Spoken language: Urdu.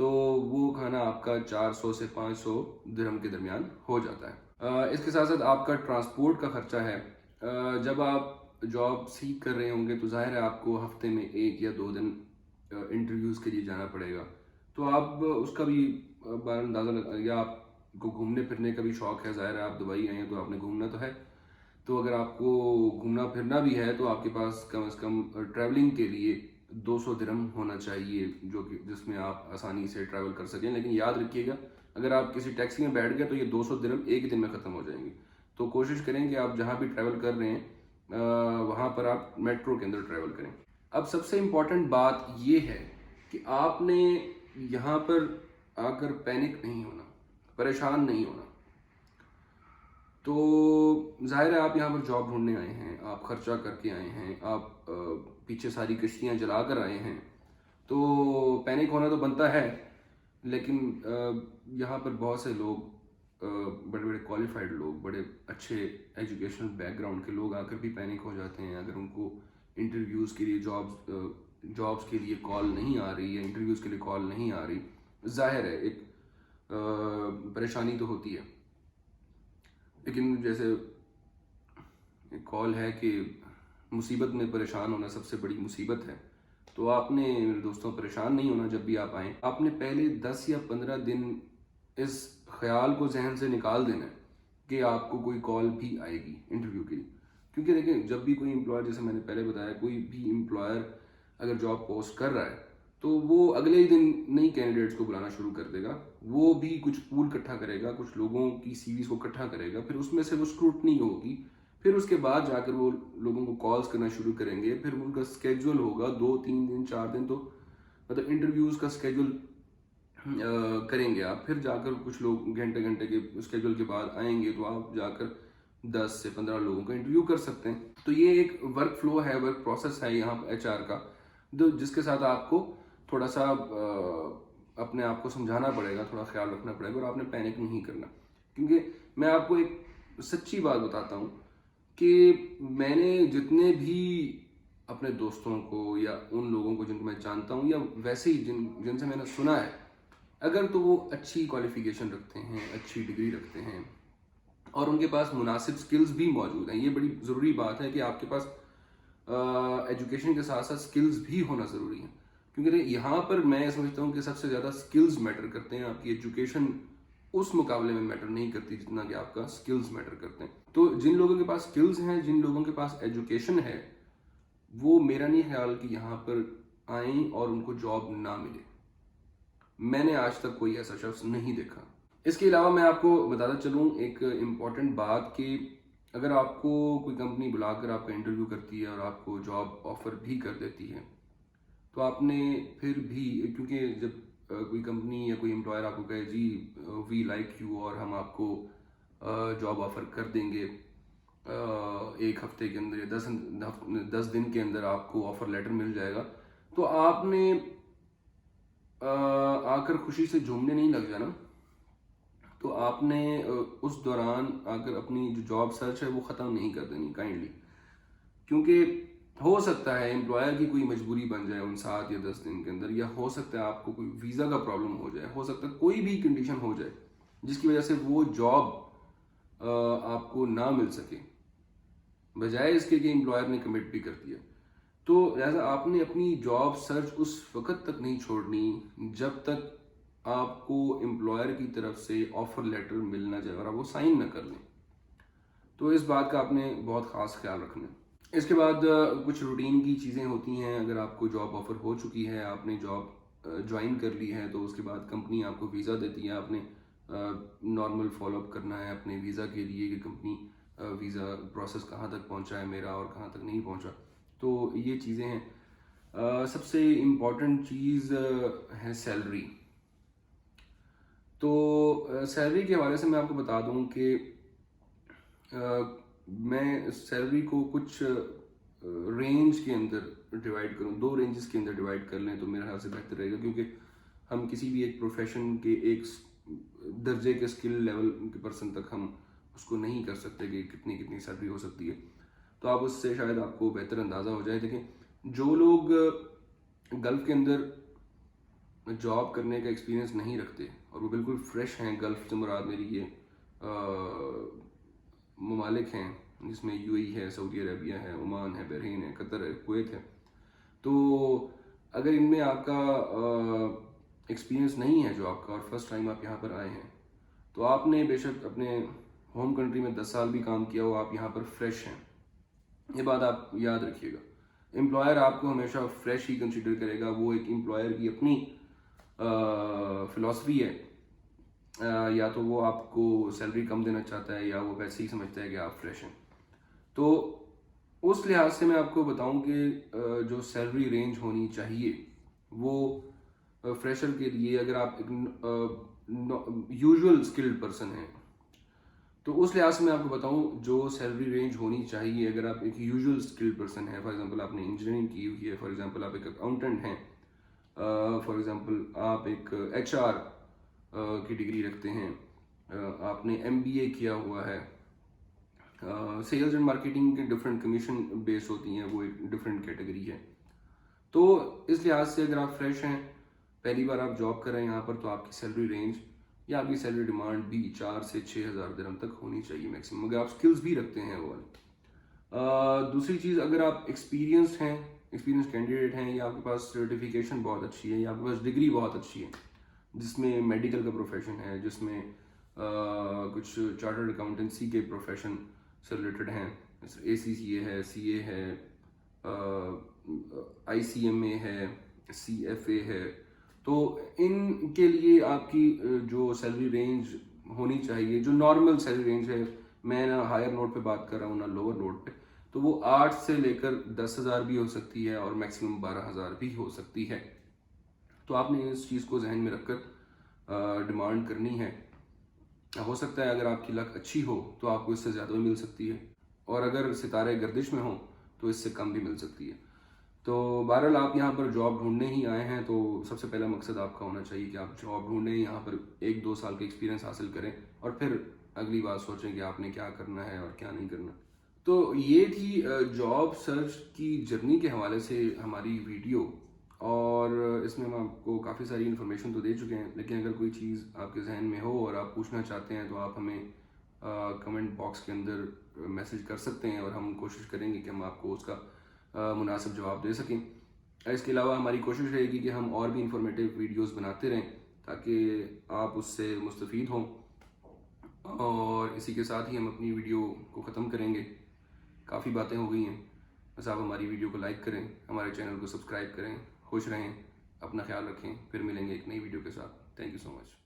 تو وہ کھانا آپ کا 400 سے 500 درہم کے درمیان ہو جاتا ہے۔ اس کے ساتھ ساتھ آپ کا ٹرانسپورٹ کا خرچہ ہے۔ جب آپ جاب سیکھ کر رہے ہوں گے تو ظاہر ہے آپ کو ہفتے میں 1 یا 2 دن انٹرویوز کے لیے جانا پڑے گا، تو آپ اس کا بھی بار اندازہ یا آپ کو گھومنے پھرنے کا بھی شوق ہے، ظاہر ہے آپ دبئی آئے ہیں تو آپ نے گھومنا تو ہے، تو اگر آپ کو گھومنا پھرنا بھی ہے تو آپ کے پاس کم از کم ٹریولنگ کے لیے 200 درہم ہونا چاہیے، جو کہ جس میں آپ آسانی سے ٹریول کر سکیں۔ لیکن یاد رکھیے گا اگر آپ کسی ٹیکسی میں بیٹھ گئے تو یہ 200 درہم ایک ہی دن میں ختم ہو جائیں گے، تو کوشش کریں کہ آپ جہاں بھی ٹریول کر رہے ہیں وہاں پر آپ میٹرو کے اندر ٹریول کریں۔ اب سب سے امپورٹنٹ بات یہ ہے کہ آپ نے یہاں پر آ کر پینک نہیں ہونا، پریشان نہیں ہونا۔ تو ظاہر ہے آپ یہاں پر جاب ڈھونڈنے آئے ہیں، آپ خرچہ کر کے آئے ہیں، آپ پیچھے ساری کشتیاں جلا کر آئے ہیں، تو پینک ہونا تو بنتا ہے، لیکن یہاں پر بہت سے لوگ بڑے بڑے کوالیفائڈ لوگ، بڑے اچھے ایجوکیشنل بیک گراؤنڈ کے لوگ آ کر بھی پینک ہو جاتے ہیں اگر ان کو انٹرویوز کے لیے جابس کے لیے کال نہیں آ رہی ہے، انٹرویوز کے لیے کال نہیں آ رہی۔ ظاہر ہے ایک پریشانی تو ہوتی ہے، لیکن جیسے ایک کال ہے کہ مصیبت میں پریشان ہونا سب سے بڑی مصیبت ہے، تو آپ نے میرے دوستوں پریشان نہیں ہونا جب بھی آپ آئیں۔ آپ نے پہلے 10 یا 15 دن اس خیال کو ذہن سے نکال دینا ہے کہ آپ کو کوئی کال بھی آئے گی انٹرویو کے لیے، کیونکہ دیکھیں جب بھی کوئی امپلائر، جیسے میں نے پہلے بتایا، کوئی بھی امپلائر اگر جاب پوسٹ کر رہا ہے تو وہ اگلے ہی دن نئی کینڈیڈیٹس کو بلانا شروع کر دے گا، وہ بھی کچھ پول اکٹھا کرے گا، کچھ لوگوں کی سی ویز کو اکٹھا کرے گا، پھر اس میں سے وہ اسکروٹنی ہوگی، پھر اس کے بعد جا کر وہ لوگوں کو کالز کرنا شروع کریں گے، پھر ان کا اسکیجول ہوگا 2 3 دن 4 دن، تو مطلب انٹرویوز کا اسکیجول کریں گے آپ، پھر جا کر کچھ لوگ گھنٹے گھنٹے کے اسکیجول کے بعد آئیں گے تو آپ جا کر 10 سے 15 لوگوں کا انٹرویو کر سکتے ہیں۔ تو یہ ایک ورک فلو ہے، ورک پروسیس ہے یہاں ایچ آر کا، جس کے ساتھ آپ کو تھوڑا سا اپنے آپ کو سمجھانا پڑے گا، تھوڑا خیال رکھنا پڑے گا، اور آپ نے پینک نہیں کرنا۔ کیونکہ میں آپ کو ایک سچی بات بتاتا ہوں کہ میں نے جتنے بھی اپنے دوستوں کو یا ان لوگوں کو جن کو میں جانتا ہوں یا ویسے ہی جن سے میں نے سنا ہے، اگر تو وہ اچھی کوالیفیکیشن رکھتے ہیں، اچھی ڈگری رکھتے ہیں اور ان کے پاس مناسب سکلز بھی موجود ہیں، یہ بڑی ضروری بات ہے کہ آپ کے پاس ایجوکیشن کے ساتھ ساتھ سکلز بھی ہونا ضروری ہے، کیونکہ یہاں پر میں سمجھتا ہوں کہ سب سے زیادہ سکلز میٹر کرتے ہیں، آپ کی ایجوکیشن اس مقابلے میں میٹر نہیں کرتی جتنا کہ آپ کا سکلز میٹر کرتے ہیں۔ تو جن لوگوں کے پاس سکلز ہیں، جن لوگوں کے پاس ایجوکیشن ہے، وہ میرا نہیں خیال کہ یہاں پر آئیں اور ان کو جاب نہ ملے، میں نے آج تک کوئی ایسا شخص نہیں دیکھا۔ اس کے علاوہ میں آپ کو بتاتا چلوں ایک امپورٹنٹ بات کہ اگر آپ کو کوئی کمپنی بلا کر آپ کا انٹرویو کرتی ہے اور آپ کو جاب آفر بھی کر دیتی ہے، تو آپ نے پھر بھی، کیونکہ جب کوئی کمپنی یا کوئی امپلائر آپ کو کہے جی وی لائک یو اور ہم آپ کو جاب آفر کر دیں گے 1 ہفتے کے اندر یا 10 دن کے اندر آپ کو آفر لیٹر مل جائے گا، تو آپ نے آ کر خوشی سے جھومنے نہیں لگ جانا، تو آپ نے اس دوران آ کر اپنی جو جاب سرچ ہے وہ ختم نہیں کر دینی کائنڈلی، کیونکہ ہو سکتا ہے امپلائر کی کوئی مجبوری بن جائے ان 7 یا 10 دن کے اندر، یا ہو سکتا ہے آپ کو کوئی ویزا کا پرابلم ہو جائے، ہو سکتا ہے کوئی بھی کنڈیشن ہو جائے جس کی وجہ سے وہ جاب آپ کو نہ مل سکے، بجائے اس کے کہ امپلائر نے کمٹ بھی کر دیا۔ تو لہٰذا آپ نے اپنی جاب سرچ اس وقت تک نہیں چھوڑنی جب تک آپ کو امپلائر کی طرف سے آفر لیٹر مل نہ جائے اور آپ وہ سائن نہ کر لیں، تو اس بات کا آپ نے بہت خاص خیال رکھنا ہے۔ اس کے بعد کچھ روٹین کی چیزیں ہوتی ہیں، اگر آپ کو جاب آفر ہو چکی ہے، آپ نے جاب جوائن کر لی ہے، تو اس کے بعد کمپنی آپ کو ویزا دیتی ہے، آپ نے نارمل فالو اپ کرنا ہے اپنے ویزا کے لیے کہ کمپنی ویزا پروسیس کہاں تک پہنچا ہے میرا اور کہاں تک نہیں پہنچا، تو یہ چیزیں ہیں۔ سب سے امپورٹنٹ چیز ہے سیلری۔ تو سیلری کے حوالے سے میں آپ کو بتا دوں کہ میں سیلری کو کچھ رینج کے اندر ڈیوائڈ کروں، 2 رینجز کے اندر ڈیوائڈ کر لیں تو میرے خیال سے بہتر رہے گا، کیونکہ ہم کسی بھی ایک پروفیشن کے ایک درجے کے اسکل لیول کے پرسن تک ہم اس کو نہیں کر سکتے کہ کتنی سیلری ہو سکتی ہے، تو آپ اس سے شاید آپ کو بہتر اندازہ ہو جائے۔ دیکھیں جو لوگ گلف کے اندر جاب کرنے کا ایکسپیرینس نہیں رکھتے اور وہ بالکل فریش ہیں، گلف سے مراد میری یہ ممالک ہیں جس میں یو اے ای ہے، سعودی عربیہ ہے، عمان ہے، بحرین ہے، قطر ہے، کویت ہے. تو اگر ان میں آپ کا ایکسپیرینس نہیں ہے جاب کا اور فرسٹ ٹائم آپ یہاں پر آئے ہیں تو آپ نے بے شک اپنے ہوم کنٹری میں 10 سال بھی کام کیا ہو، آپ یہاں پر فریش ہیں. یہ بات آپ یاد رکھیے گا. امپلائر آپ کو ہمیشہ فریش ہی کنسیڈر کرے گا. وہ ایک امپلائر کی اپنی فلاسفی ہے. یا تو وہ آپ کو سیلری کم دینا چاہتا ہے یا وہ ویسے ہی سمجھتا ہے کہ آپ فریش ہیں. تو اس لحاظ سے میں آپ کو بتاؤں کہ جو سیلری رینج ہونی چاہیے وہ فریشر کے لیے، اگر آپ ایک یوزول اسکلڈ پرسن ہیں تو اس لحاظ سے میں آپ کو بتاؤں جو سیلری رینج ہونی چاہیے. اگر آپ ایک یوزول اسکلڈ پرسن ہیں، فار ایگزامپل آپ نے انجینئرنگ کی ہوئی ہے، فار ایگزامپل آپ ایک اکاؤنٹنٹ ہیں، فار ایگزامپل آپ ایک ایچ آر کی ڈگری رکھتے ہیں، آپ نے ایم بی اے کیا ہوا ہے. سیلز اینڈ مارکیٹنگ کے ڈفرینٹ کمیشن بیس ہوتی ہیں، وہ ایک ڈفرینٹ کیٹیگری ہے. تو اس لحاظ سے اگر آپ فریش ہیں، پہلی بار آپ جاب کر رہے ہیں یہاں پر، تو آپ کی سیلری رینج یا آپ کی سیلری ڈیمانڈ بھی 4 سے 6,000 درہم تک ہونی چاہیے میکسیمم، اگر آپ سکلز بھی رکھتے ہیں وہ. دوسری چیز، اگر آپ ایکسپیرینسڈ ہیں، ایکسپیرینس کینڈیڈیٹ ہیں، یا آپ کے پاس سرٹیفکیشن بہت اچھی ہے، یا آپ کے پاس ڈگری بہت اچھی ہے جس میں میڈیکل کا پروفیشن ہے، جس میں کچھ چارٹرڈ اکاؤنٹنسی کے پروفیشن سے ریلیٹڈ ہیں، اے سی سی اے ہے، سی اے ہے، آئی سی ایم اے ہے، سی ایف اے ہے، تو ان کے لیے آپ کی جو سیلری رینج ہونی چاہیے، جو نارمل سیلری رینج ہے، میں نہ ہائر نوٹ پہ بات کر رہا ہوں نہ لوور نوٹ پہ، تو وہ 8 سے لے کر 10,000 بھی ہو سکتی ہے اور میکسیمم 12,000 بھی ہو سکتی ہے. تو آپ نے اس چیز کو ذہن میں رکھ کر ڈیمانڈ کرنی ہے. ہو سکتا ہے اگر آپ کی لک اچھی ہو تو آپ کو اس سے زیادہ بھی مل سکتی ہے، اور اگر ستارے گردش میں ہوں تو اس سے کم بھی مل سکتی ہے. تو بہرحال آپ یہاں پر جاب ڈھونڈنے ہی آئے ہیں تو سب سے پہلا مقصد آپ کا ہونا چاہیے کہ آپ جاب ڈھونڈیں، یہاں پر 1-2 سال کا ایکسپیرینس حاصل کریں اور پھر اگلی بات سوچیں کہ آپ نے کیا کرنا ہے اور کیا نہیں کرنا. تو یہ تھی جاب سرچ کی جرنی کے حوالے سے ہماری ویڈیو، اور اس میں ہم آپ کو کافی ساری انفارمیشن تو دے چکے ہیں، لیکن اگر کوئی چیز آپ کے ذہن میں ہو اور آپ پوچھنا چاہتے ہیں تو آپ ہمیں کمنٹ باکس کے اندر میسج کر سکتے ہیں اور ہم کوشش کریں گے کہ ہم آپ کو اس کا مناسب جواب دے سکیں. اس کے علاوہ ہماری کوشش رہے گی کہ ہم اور بھی انفارمیٹیو ویڈیوز بناتے رہیں تاکہ آپ اس سے مستفید ہوں. اور اسی کے ساتھ ہی ہم اپنی ویڈیو کو ختم کریں گے. کافی باتیں ہو گئی ہیں، بس آپ ہماری ویڈیو کو لائک کریں، ہمارے چینل کو سبسکرائب کریں. خوش رہیں، اپنا خیال رکھیں. پھر ملیں گے ایک نئی ویڈیو کے ساتھ. Thank you so much.